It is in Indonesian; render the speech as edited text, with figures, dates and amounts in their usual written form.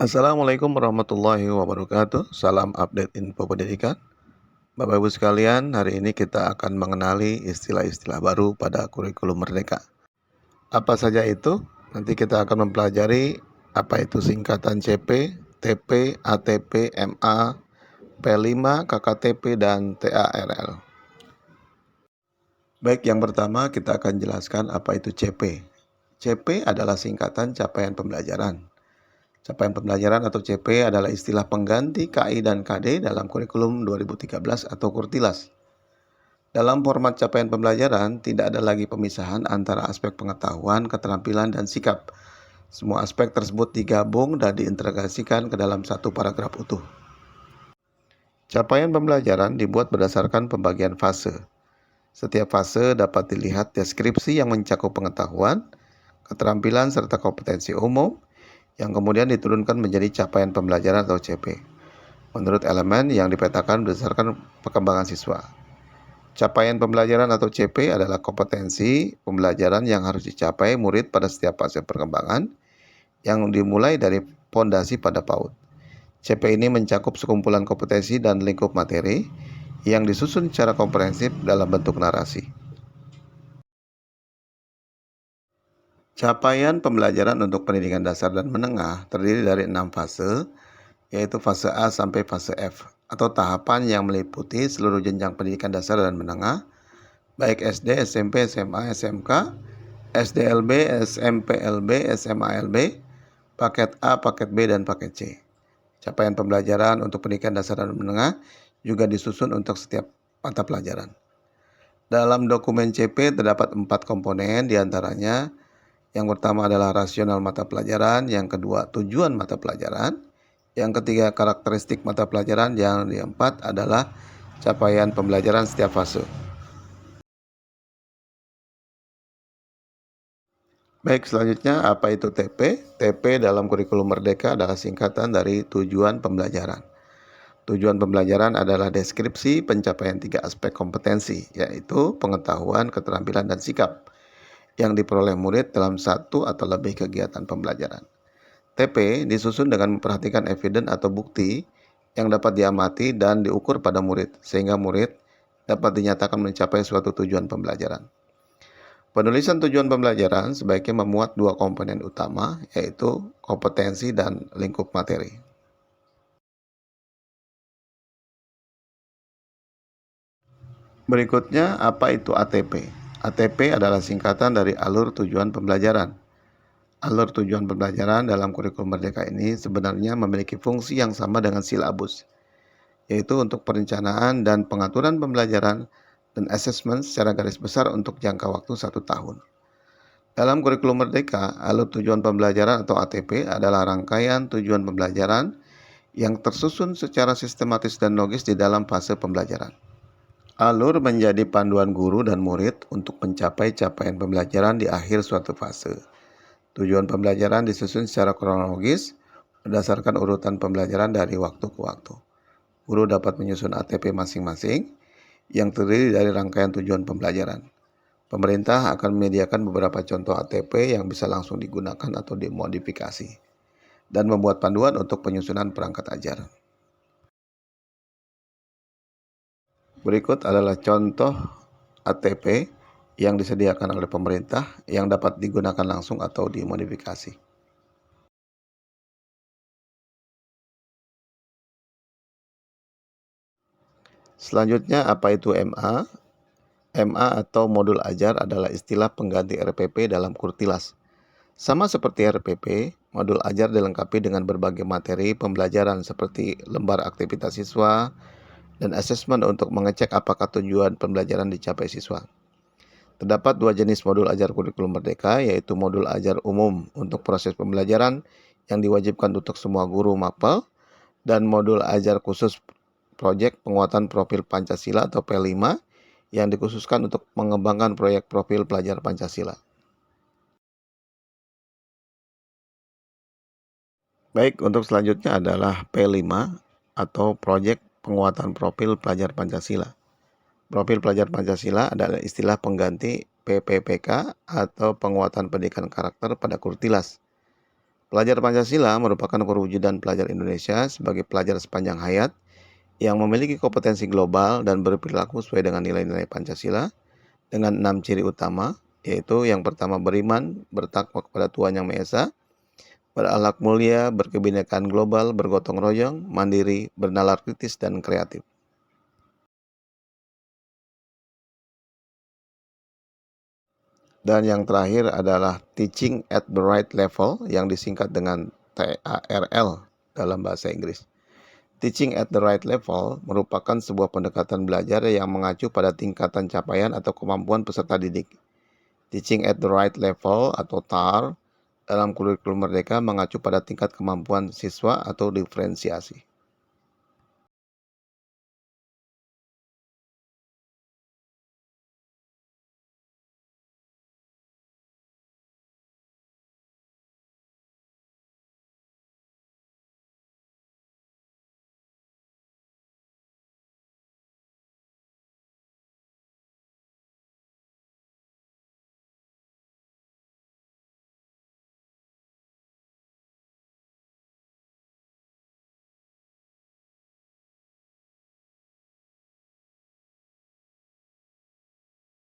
Assalamualaikum warahmatullahi wabarakatuh. Salam update info pendidikan. Bapak Ibu sekalian, hari ini kita akan mengenali istilah-istilah baru pada kurikulum Merdeka. Apa saja itu? Nanti kita akan mempelajari apa itu singkatan CP, TP, ATP, MA, P5, KKTP, dan TARL. Baik, yang pertama kita akan jelaskan apa itu CP. CP adalah singkatan capaian pembelajaran. Capaian pembelajaran atau CP adalah istilah pengganti KI dan KD dalam kurikulum 2013 atau Kurtilas. Dalam format capaian pembelajaran, tidak ada lagi pemisahan antara aspek pengetahuan, keterampilan, dan sikap. Semua aspek tersebut digabung dan diintegrasikan ke dalam satu paragraf utuh. Capaian pembelajaran dibuat berdasarkan pembagian fase. Setiap fase dapat dilihat deskripsi yang mencakup pengetahuan, keterampilan, serta kompetensi umum, yang kemudian diturunkan menjadi capaian pembelajaran atau CP, menurut elemen yang dipetakan berdasarkan perkembangan siswa. Capaian pembelajaran atau CP adalah kompetensi pembelajaran yang harus dicapai murid pada setiap fase perkembangan, yang dimulai dari pondasi pada PAUD. CP ini mencakup sekumpulan kompetensi dan lingkup materi yang disusun secara komprehensif dalam bentuk narasi. Capaian pembelajaran untuk pendidikan dasar dan menengah terdiri dari 6 fase, yaitu fase A sampai fase F, atau tahapan yang meliputi seluruh jenjang pendidikan dasar dan menengah, baik SD, SMP, SMA, SMK, SDLB, SMPLB, SMALB, paket A, paket B, dan paket C. Capaian pembelajaran untuk pendidikan dasar dan menengah juga disusun untuk setiap mata pelajaran. Dalam dokumen CP terdapat 4 komponen, diantaranya yang pertama adalah rasional mata pelajaran, yang kedua tujuan mata pelajaran, yang ketiga karakteristik mata pelajaran, yang keempat adalah capaian pembelajaran setiap fase. Baik, selanjutnya apa itu TP? TP dalam kurikulum Merdeka adalah singkatan dari tujuan pembelajaran. Tujuan pembelajaran adalah deskripsi pencapaian 3 aspek kompetensi, yaitu pengetahuan, keterampilan, dan sikap, yang diperoleh murid dalam satu atau lebih kegiatan pembelajaran. TP disusun dengan memperhatikan eviden atau bukti yang dapat diamati dan diukur pada murid, sehingga murid dapat dinyatakan mencapai suatu tujuan pembelajaran. Penulisan tujuan pembelajaran sebaiknya memuat 2 komponen utama, yaitu kompetensi dan lingkup materi. Berikutnya, apa itu ATP? ATP adalah singkatan dari alur tujuan pembelajaran. Alur tujuan pembelajaran dalam kurikulum Merdeka ini sebenarnya memiliki fungsi yang sama dengan silabus, yaitu untuk perencanaan dan pengaturan pembelajaran dan asesmen secara garis besar untuk jangka waktu 1 tahun. Dalam kurikulum Merdeka, alur tujuan pembelajaran atau ATP adalah rangkaian tujuan pembelajaran yang tersusun secara sistematis dan logis di dalam fase pembelajaran. Alur menjadi panduan guru dan murid untuk mencapai capaian pembelajaran di akhir suatu fase. Tujuan pembelajaran disusun secara kronologis berdasarkan urutan pembelajaran dari waktu ke waktu. Guru dapat menyusun ATP masing-masing yang terdiri dari rangkaian tujuan pembelajaran. Pemerintah akan menyediakan beberapa contoh ATP yang bisa langsung digunakan atau dimodifikasi, dan membuat panduan untuk penyusunan perangkat ajar. Berikut adalah contoh ATP yang disediakan oleh pemerintah yang dapat digunakan langsung atau dimodifikasi. Selanjutnya, apa itu MA? MA atau modul ajar adalah istilah pengganti RPP dalam Kurtilas. Sama seperti RPP, modul ajar dilengkapi dengan berbagai materi pembelajaran seperti lembar aktivitas siswa dan asesmen untuk mengecek apakah tujuan pembelajaran dicapai siswa. Terdapat 2 jenis modul ajar kurikulum Merdeka, yaitu modul ajar umum untuk proses pembelajaran yang diwajibkan untuk semua guru MAPEL, dan modul ajar khusus proyek penguatan profil Pancasila atau P5 yang dikhususkan untuk mengembangkan proyek profil pelajar Pancasila. Baik, untuk selanjutnya adalah P5 atau proyek penguatan profil pelajar Pancasila. Profil pelajar Pancasila adalah istilah pengganti PPPK atau penguatan pendidikan karakter pada Kurtilas. Pelajar Pancasila merupakan perwujudan pelajar Indonesia sebagai pelajar sepanjang hayat yang memiliki kompetensi global dan berperilaku sesuai dengan nilai-nilai Pancasila dengan 6 ciri utama, yaitu yang pertama beriman, bertakwa kepada Tuhan Yang Maha Esa, berakhlak mulia, berkebinekaan global, bergotong royong, mandiri, bernalar kritis, dan kreatif. Dan yang terakhir adalah teaching at the right level yang disingkat dengan TARL dalam bahasa Inggris. Teaching at the right level merupakan sebuah pendekatan belajar yang mengacu pada tingkatan capaian atau kemampuan peserta didik. Teaching at the right level atau TAR dalam kurikulum Merdeka mengacu pada tingkat kemampuan siswa atau diferensiasi.